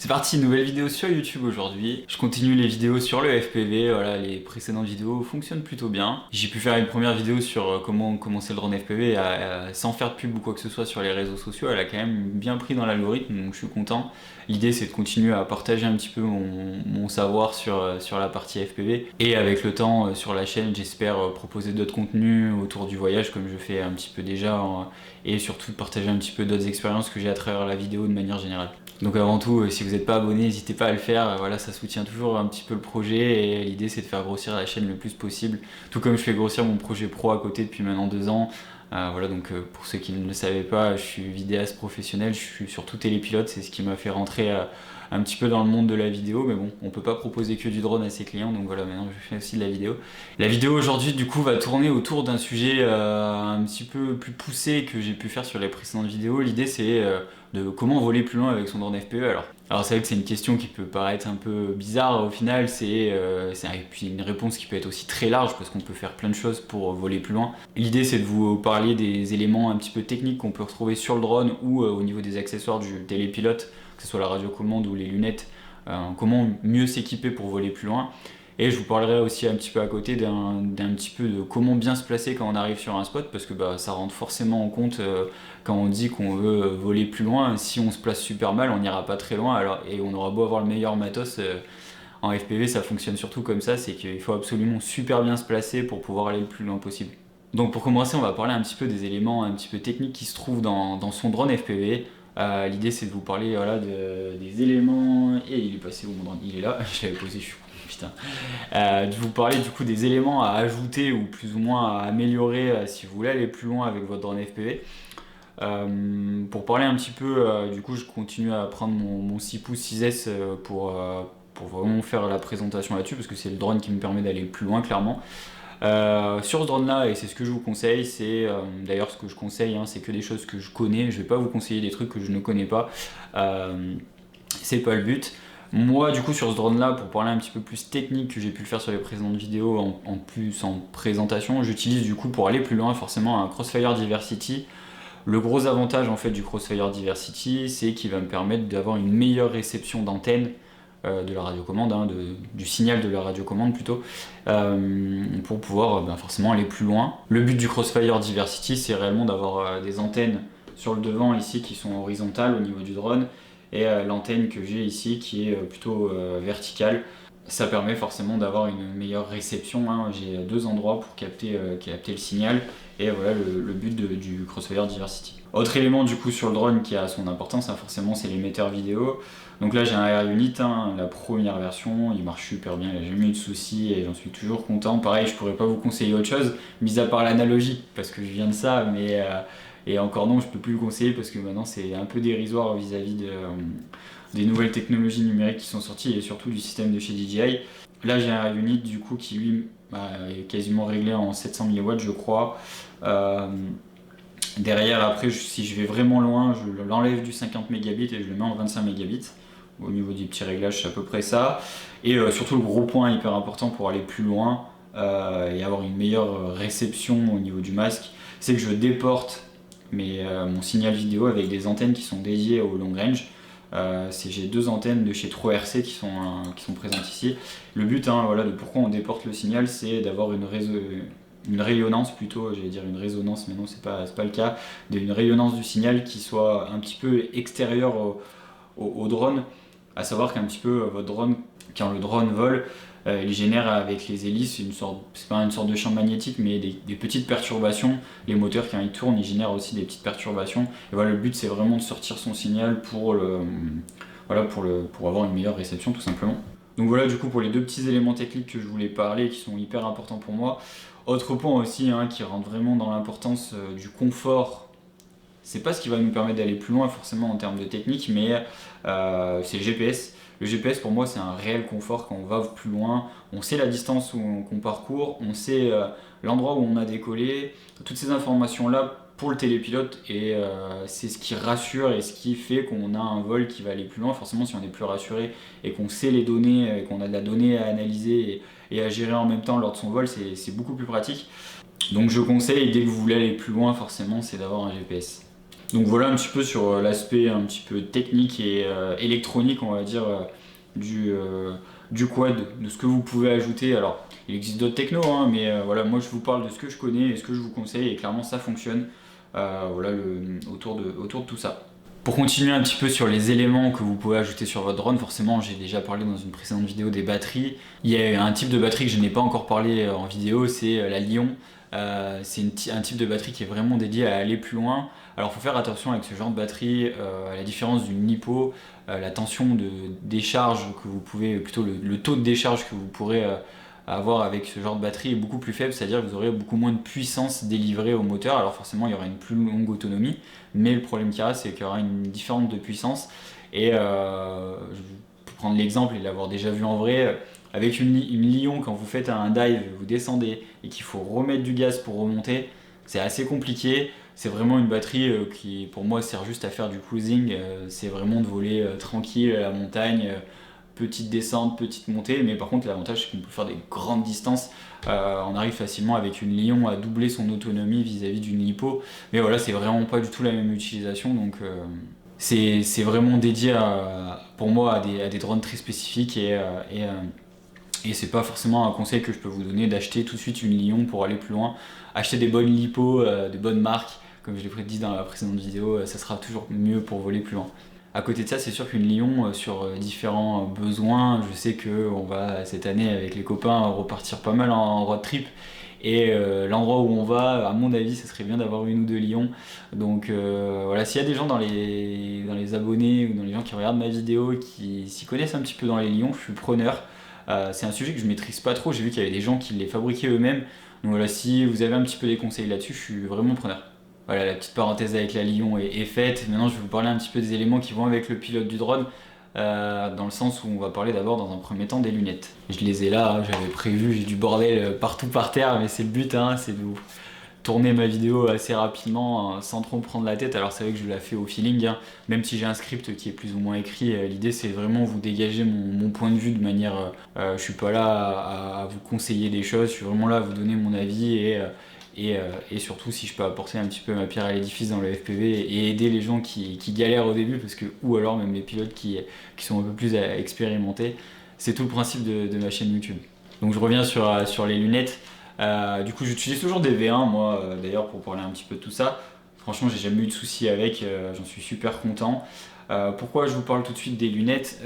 C'est parti, nouvelle vidéo sur YouTube aujourd'hui. Je continue les vidéos sur le FPV, voilà, les précédentes vidéos fonctionnent plutôt bien. J'ai pu faire une première vidéo sur comment commencer le drone FPV sans faire de pub ou quoi que ce soit sur les réseaux sociaux. Elle a quand même bien pris dans l'algorithme, donc je suis content. L'idée c'est de continuer à partager un petit peu mon savoir sur la partie FPV. Et avec le temps sur la chaîne, j'espère proposer d'autres contenus autour du voyage comme je fais un petit peu déjà. Et surtout de partager un petit peu d'autres expériences que j'ai à travers la vidéo de manière générale. Donc avant tout, si vous n'êtes pas abonné, n'hésitez pas à le faire, voilà, ça soutient toujours un petit peu le projet et l'idée c'est de faire grossir la chaîne le plus possible, tout comme je fais grossir mon projet pro à côté depuis maintenant 2 ans. Voilà, donc pour ceux qui ne le savaient pas, je suis vidéaste professionnel, je suis surtout télépilote, c'est ce qui m'a fait rentrer un petit peu dans le monde de la vidéo, mais bon, on peut pas proposer que du drone à ses clients, donc voilà, maintenant je fais aussi de la vidéo. La vidéo aujourd'hui du coup va tourner autour d'un sujet un petit peu plus poussé que j'ai pu faire sur les précédentes vidéos. L'idée c'est de comment voler plus loin avec son drone FPV. Alors c'est vrai que c'est une question qui peut paraître un peu bizarre au final, c'est une réponse qui peut être aussi très large parce qu'on peut faire plein de choses pour voler plus loin. L'idée c'est de vous parler des éléments un petit peu techniques qu'on peut retrouver sur le drone ou au niveau des accessoires du télépilote, que ce soit la radiocommande ou les lunettes, comment mieux s'équiper pour voler plus loin. Et je vous parlerai aussi un petit peu à côté d'un petit peu de comment bien se placer quand on arrive sur un spot, parce que ça rentre forcément en compte quand on dit qu'on veut voler plus loin. Si on se place super mal, on n'ira pas très loin, et on aura beau avoir le meilleur matos. En FPV, ça fonctionne surtout comme ça, c'est qu'il faut absolument super bien se placer pour pouvoir aller le plus loin possible. Donc pour commencer, on va parler un petit peu des éléments un petit peu techniques qui se trouvent dans son drone FPV. L'idée c'est de vous parler voilà, des éléments... Et il est passé où mon drone? Il est là, je l'avais posé, je suis... Putain. De vous parler du coup des éléments à ajouter ou plus ou moins à améliorer si vous voulez aller plus loin avec votre drone FPV. Pour parler un petit peu, du coup je continue à prendre mon 6 pouces 6S pour vraiment faire la présentation là-dessus parce que c'est le drone qui me permet d'aller plus loin clairement. Sur ce drone là, et c'est ce que je vous conseille, c'est d'ailleurs ce que je conseille, c'est que des choses que je connais, je vais pas vous conseiller des trucs que je ne connais pas, c'est pas le but. Moi du coup sur ce drone là, pour parler un petit peu plus technique que j'ai pu le faire sur les précédentes vidéos en plus en présentation, j'utilise du coup pour aller plus loin forcément un Crossfire Diversity. Le gros avantage en fait du Crossfire Diversity, c'est qu'il va me permettre d'avoir une meilleure réception d'antenne de la radiocommande, du signal de la radiocommande plutôt, pour pouvoir forcément aller plus loin. Le but du Crossfire Diversity, c'est réellement d'avoir des antennes sur le devant ici qui sont horizontales au niveau du drone, et l'antenne que j'ai ici qui est plutôt verticale. Ça permet forcément d'avoir une meilleure réception, j'ai 2 endroits pour capter le signal, et voilà le but du Crossfire Diversity. Autre élément du coup sur le drone qui a son importance, forcément c'est l'émetteur vidéo. Donc là j'ai un Air Unit, la première version, il marche super bien, il n'a jamais eu de soucis et j'en suis toujours content. Pareil, je pourrais pas vous conseiller autre chose, mis à part l'analogie, parce que je viens de ça, mais et encore non, je peux plus le conseiller parce que maintenant c'est un peu dérisoire vis-à-vis des nouvelles technologies numériques qui sont sorties et surtout du système de chez DJI. Là j'ai un Unit du coup qui lui est quasiment réglé en 700 mW je crois. Derrière après si je vais vraiment loin, je l'enlève du 50 mégabits et je le mets en 25 mégabits. Au niveau des petits réglages c'est à peu près ça. Et surtout le gros point hyper important pour aller plus loin et avoir une meilleure réception au niveau du masque, c'est que je déporte mon signal vidéo avec des antennes qui sont dédiées au long range. J'ai 2 antennes de chez 3RC qui sont présentes ici. Le but voilà, de pourquoi on déporte le signal, c'est d'avoir une rayonnance plutôt, j'allais dire une résonance, mais non c'est pas le cas, d'une rayonnance du signal qui soit un petit peu extérieure au drone, à savoir qu'un petit peu votre drone, quand le drone vole, il génère avec les hélices c'est pas une sorte de champ magnétique, mais des petites perturbations. Les moteurs quand ils tournent, ils génèrent aussi des petites perturbations. Et voilà, le but c'est vraiment de sortir son signal pour avoir une meilleure réception tout simplement. Donc voilà du coup pour les 2 petits éléments techniques que je voulais parler qui sont hyper importants pour moi. Autre point aussi qui rentre vraiment dans l'importance du confort. C'est pas ce qui va nous permettre d'aller plus loin forcément en termes de technique, mais c'est le GPS. Le GPS pour moi c'est un réel confort quand on va plus loin. On sait la distance qu'on parcourt, on sait l'endroit où on a décollé, toutes ces informations là pour le télépilote, et c'est ce qui rassure et ce qui fait qu'on a un vol qui va aller plus loin. Forcément si on est plus rassuré et qu'on sait les données, et qu'on a de la donnée à analyser et à gérer en même temps lors de son vol, c'est beaucoup plus pratique. Donc je conseille, dès que vous voulez aller plus loin forcément, c'est d'avoir un GPS. Donc voilà un petit peu sur l'aspect un petit peu technique et électronique, on va dire, du quad, de ce que vous pouvez ajouter. Alors, il existe d'autres technos, hein, mais voilà, moi je vous parle de ce que je connais et ce que je vous conseille, et clairement ça fonctionne voilà, autour de tout ça. Pour continuer un petit peu sur les éléments que vous pouvez ajouter sur votre drone, forcément j'ai déjà parlé dans une précédente vidéo des batteries. Il y a un type de batterie que je n'ai pas encore parlé en vidéo, c'est la Li-ion. C'est un type de batterie qui est vraiment dédié à aller plus loin. Alors il faut faire attention avec ce genre de batterie, à la différence d'une LiPo, la tension de décharge que vous pouvez, plutôt le taux de décharge que vous pourrez avoir avec ce genre de batterie est beaucoup plus faible, c'est-à-dire que vous aurez beaucoup moins de puissance délivrée au moteur. Alors forcément il y aura une plus longue autonomie, mais le problème qu'il y aura c'est qu'il y aura une différence de puissance. Et je peux prendre l'exemple et l'avoir déjà vu en vrai, avec une Li-ion, quand vous faites un dive, vous descendez et qu'il faut remettre du gaz pour remonter, c'est assez compliqué. C'est vraiment une batterie qui pour moi sert juste à faire du cruising, c'est vraiment de voler tranquille à la montagne, petite descente, petite montée, mais par contre l'avantage c'est qu'on peut faire des grandes distances. On arrive facilement avec une Li-ion à doubler son autonomie vis-à-vis d'une LiPo, mais voilà, c'est vraiment pas du tout la même utilisation, donc c'est vraiment dédié pour moi à des drones très spécifiques, et c'est pas forcément un conseil que je peux vous donner d'acheter tout de suite une Li-ion pour aller plus loin. Acheter des bonnes LiPo, des bonnes marques, comme je l'ai prédit dans la précédente vidéo, ça sera toujours mieux pour voler plus loin. À côté de ça, c'est sûr qu'une Li-ion, sur différents besoins, je sais qu'on va cette année avec les copains repartir pas mal en road trip. Et l'endroit où on va, à mon avis, ça serait bien d'avoir une ou deux Li-ion. Donc voilà, s'il y a des gens dans les abonnés ou dans les gens qui regardent ma vidéo qui s'y connaissent un petit peu dans les Li-ion, je suis preneur. C'est un sujet que je maîtrise pas trop, j'ai vu qu'il y avait des gens qui les fabriquaient eux-mêmes. Donc voilà, si vous avez un petit peu des conseils là-dessus, je suis vraiment preneur. Voilà, la petite parenthèse avec la Li-ion est faite. Maintenant, je vais vous parler un petit peu des éléments qui vont avec le pilote du drone, dans le sens où on va parler d'abord dans un premier temps des lunettes. Je les ai là, hein, j'avais prévu, j'ai du bordel partout par terre, mais c'est le but, hein, c'est de vous tourner ma vidéo assez rapidement, sans trop me prendre la tête. Alors c'est vrai que je la fais au feeling, hein, même si j'ai un script qui est plus ou moins écrit. L'idée c'est vraiment vous dégager mon point de vue de manière... je suis pas là à vous conseiller des choses, je suis vraiment là à vous donner mon avis, et surtout si je peux apporter un petit peu ma pierre à l'édifice dans le FPV et aider les gens qui galèrent au début, parce que, ou alors même les pilotes qui sont un peu plus expérimentés. C'est tout le principe de ma chaîne YouTube. Donc je reviens sur les lunettes. Du coup, j'utilise toujours des V1, moi, d'ailleurs, pour parler un petit peu de tout ça. Franchement, j'ai jamais eu de soucis avec, j'en suis super content. Pourquoi je vous parle tout de suite des lunettes?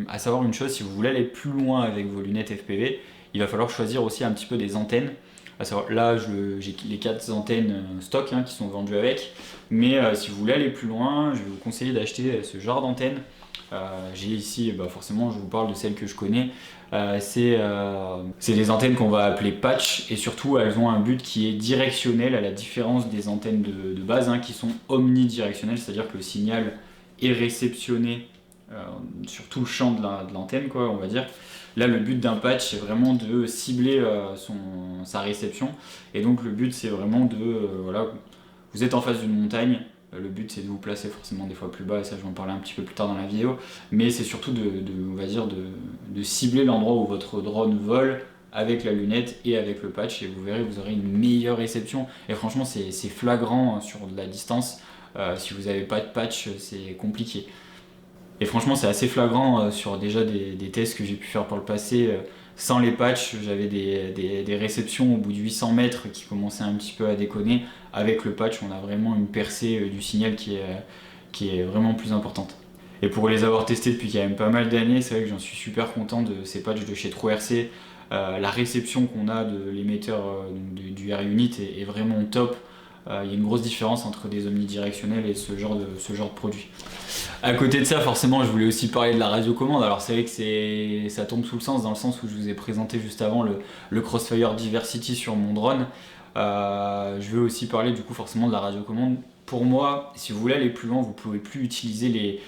À savoir une chose, si vous voulez aller plus loin avec vos lunettes FPV, il va falloir choisir aussi un petit peu des antennes. À savoir, là, j'ai les 4 antennes stock, hein, qui sont vendues avec. Mais si vous voulez aller plus loin, je vais vous conseiller d'acheter ce genre d'antenne. J'ai ici, forcément, je vous parle de celles que je connais. C'est des antennes qu'on va appeler patch, et surtout elles ont un but qui est directionnel, à la différence des antennes de base, hein, qui sont omnidirectionnelles, c'est-à-dire que le signal est réceptionné sur tout le champ de l'antenne, quoi, on va dire. Là, le but d'un patch, c'est vraiment de cibler sa réception, et donc le but, c'est vraiment voilà, vous êtes en face d'une montagne. Le but c'est de vous placer forcément des fois plus bas, et ça je vais en parler un petit peu plus tard dans la vidéo, mais c'est surtout on va dire de cibler l'endroit où votre drone vole avec la lunette et avec le patch, et vous verrez, vous aurez une meilleure réception, et franchement c'est flagrant sur de la distance. Si vous n'avez pas de patch, c'est compliqué. Et franchement c'est assez flagrant sur déjà des tests que j'ai pu faire par le passé. Sans les patchs, j'avais des réceptions au bout de 800 mètres qui commençaient un petit peu à déconner. Avec le patch, on a vraiment une percée du signal qui est vraiment plus importante. Et pour les avoir testés depuis quand même pas mal d'années, c'est vrai que j'en suis super content de ces patchs de chez TrueRC. La réception qu'on a de l'émetteur du R-Unit est vraiment top. Il y a une grosse différence entre des omnidirectionnels et ce genre de produit. À côté de ça, forcément, je voulais aussi parler de la radiocommande. Alors c'est vrai que ça tombe sous le sens, dans le sens où je vous ai présenté juste avant le Crossfire Diversity sur mon drone. Je veux aussi parler du coup forcément de la radiocommande. Pour moi, si vous voulez aller plus loin, vous ne pouvez plus utiliser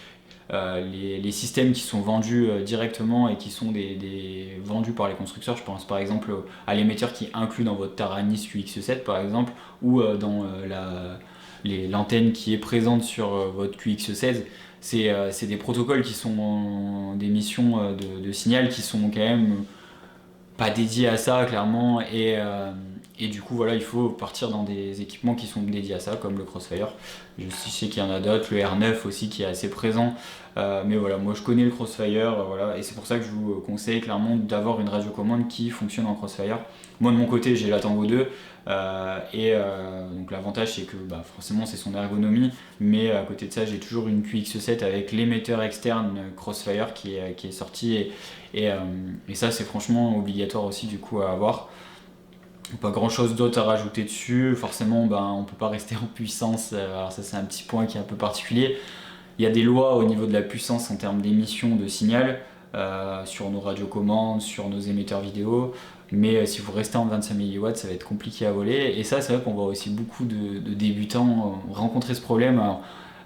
les systèmes qui sont vendus directement et qui sont vendus par les constructeurs. Je pense par exemple à l'émetteur qui est inclus dans votre Taranis QX7 par exemple, ou dans l'antenne qui est présente sur votre QX16. C'est des protocoles qui sont d'émission de signal qui sont quand même pas dédiés à ça clairement, et Et du coup, voilà, il faut partir dans des équipements qui sont dédiés à ça, comme le Crossfire. Je sais qu'il y en a d'autres, le R9 aussi qui est assez présent. Mais voilà, moi je connais le Crossfire, voilà, et c'est pour ça que je vous conseille clairement d'avoir une radiocommande qui fonctionne en Crossfire. Moi de mon côté, j'ai la Tango 2, donc l'avantage c'est que forcément c'est son ergonomie, mais à côté de ça, j'ai toujours une QX7 avec l'émetteur externe Crossfire qui est sorti, et ça c'est franchement obligatoire aussi du coup à avoir. Pas grand chose d'autre à rajouter dessus, forcément on peut pas rester en puissance, alors ça c'est un petit point qui est un peu particulier. Il y a des lois au niveau de la puissance en termes d'émission de signal sur nos radiocommandes, sur nos émetteurs vidéo, mais si vous restez en 25 mW ça va être compliqué à voler, et ça c'est vrai qu'on voit aussi beaucoup de débutants rencontrer ce problème.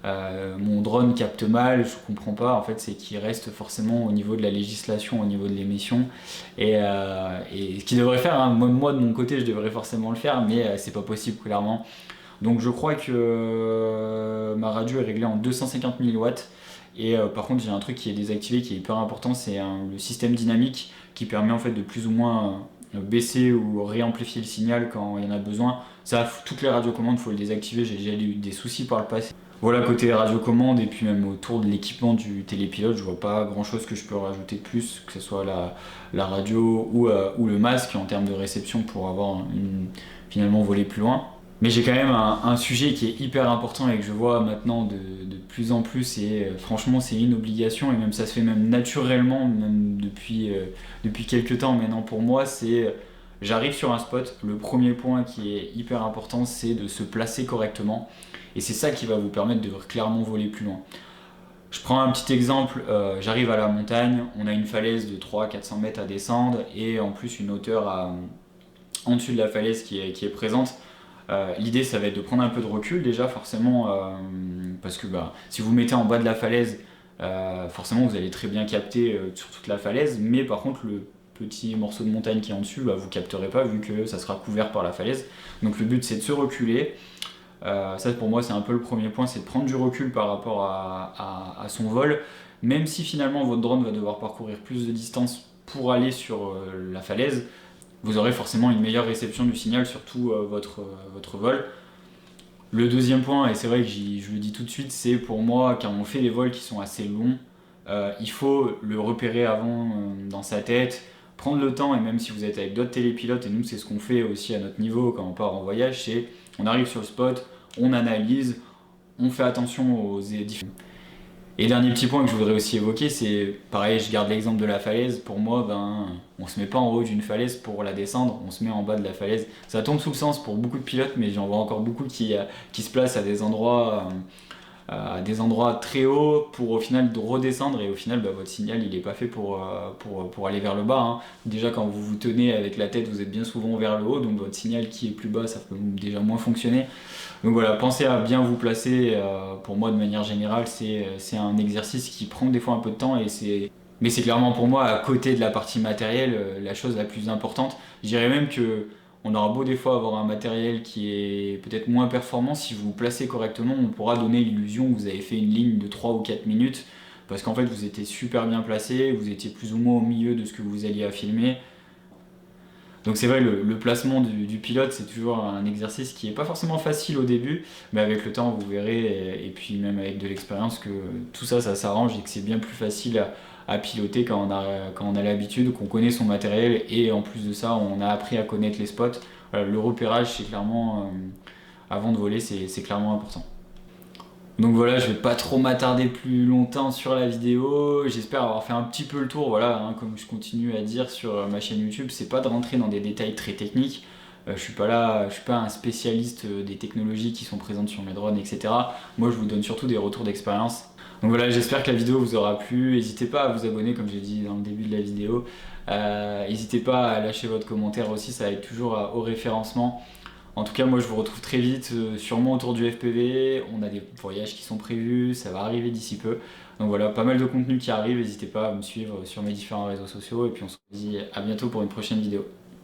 Mon drone capte mal, je comprends pas, en fait c'est qu'il reste forcément au niveau de la législation, au niveau de l'émission, et ce qu'il devrait faire, hein, moi de mon côté je devrais forcément le faire, mais c'est pas possible clairement. Donc je crois que ma radio est réglée en 250 000 watts, et par contre j'ai un truc qui est désactivé qui est hyper important, c'est le système dynamique qui permet en fait de plus ou moins baisser ou réamplifier le signal quand il y en a besoin. Ça, toutes les radiocommandes, il faut le désactiver, j'ai déjà eu des soucis par le passé. Voilà, côté radiocommande et puis même autour de l'équipement du télépilote, je vois pas grand chose que je peux rajouter de plus, que ce soit la radio ou le masque en termes de réception pour avoir finalement voler plus loin. Mais j'ai quand même un sujet qui est hyper important et que je vois maintenant de plus en plus, et franchement c'est une obligation, et même ça se fait même naturellement, même depuis quelques temps maintenant pour moi, c'est j'arrive sur un spot, le premier point qui est hyper important c'est de se placer correctement, et c'est ça qui va vous permettre de clairement voler plus loin. Je prends un petit exemple, j'arrive à la montagne, on a une falaise de 300-400 mètres à descendre, et en plus une hauteur en dessus de la falaise qui est présente. L'idée ça va être de prendre un peu de recul déjà forcément, parce que si vous mettez en bas de la falaise, forcément vous allez très bien capter sur toute la falaise, mais par contre le petit morceau de montagne qui est en dessus, vous capterez pas vu que ça sera couvert par la falaise. Donc le but c'est de se reculer. Ça pour moi c'est un peu le premier point, c'est de prendre du recul par rapport à son vol, même si finalement votre drone va devoir parcourir plus de distance pour aller sur la falaise, vous aurez forcément une meilleure réception du signal sur tout votre vol. Le deuxième point, et c'est vrai que je le dis tout de suite, c'est pour moi quand on fait des vols qui sont assez longs, il faut le repérer avant dans sa tête, prendre le temps, et même si vous êtes avec d'autres télépilotes, et nous c'est ce qu'on fait aussi à notre niveau quand on part en voyage, c'est on arrive sur le spot, on analyse, on fait attention aux différents. Et dernier petit point que je voudrais aussi évoquer, c'est pareil, je garde l'exemple de la falaise. Pour moi, on se met pas en haut d'une falaise pour la descendre, on se met en bas de la falaise. Ça tombe sous le sens pour beaucoup de pilotes, mais j'en vois encore beaucoup qui se placent à des endroits très hauts pour au final de redescendre, et au final votre signal il est pas fait pour aller vers le bas, hein. Déjà quand vous vous tenez avec la tête, vous êtes bien souvent vers le haut, donc votre signal qui est plus bas, ça peut déjà moins fonctionner. Donc voilà, pensez à bien vous placer. Pour moi de manière générale c'est un exercice qui prend des fois un peu de temps, mais c'est clairement pour moi à côté de la partie matérielle la chose la plus importante. Je dirais même que on aura beau des fois avoir un matériel qui est peut-être moins performant, si vous vous placez correctement, on pourra donner l'illusion que vous avez fait une ligne de 3 ou 4 minutes, parce qu'en fait vous étiez super bien placé, vous étiez plus ou moins au milieu de ce que vous alliez à filmer. Donc c'est vrai, le placement du pilote, c'est toujours un exercice qui n'est pas forcément facile au début, mais avec le temps, vous verrez, et puis même avec de l'expérience, que tout ça, ça s'arrange, et que c'est bien plus facile à piloter quand on a l'habitude, qu'on connaît son matériel, et en plus de ça, on a appris à connaître les spots. Voilà, le repérage, c'est clairement, avant de voler, c'est clairement important. Donc voilà, je vais pas trop m'attarder plus longtemps sur la vidéo, j'espère avoir fait un petit peu le tour, voilà, hein, comme je continue à dire sur ma chaîne YouTube, c'est pas de rentrer dans des détails très techniques, je suis pas un spécialiste des technologies qui sont présentes sur mes drones, etc. Moi je vous donne surtout des retours d'expérience. Donc voilà, j'espère que la vidéo vous aura plu, n'hésitez pas à vous abonner comme j'ai dit dans le début de la vidéo, n'hésitez pas à lâcher votre commentaire aussi, ça aide toujours au référencement. En tout cas, moi je vous retrouve très vite, sûrement autour du FPV, on a des voyages qui sont prévus, ça va arriver d'ici peu. Donc voilà, pas mal de contenu qui arrive, n'hésitez pas à me suivre sur mes différents réseaux sociaux, et puis on se dit à bientôt pour une prochaine vidéo.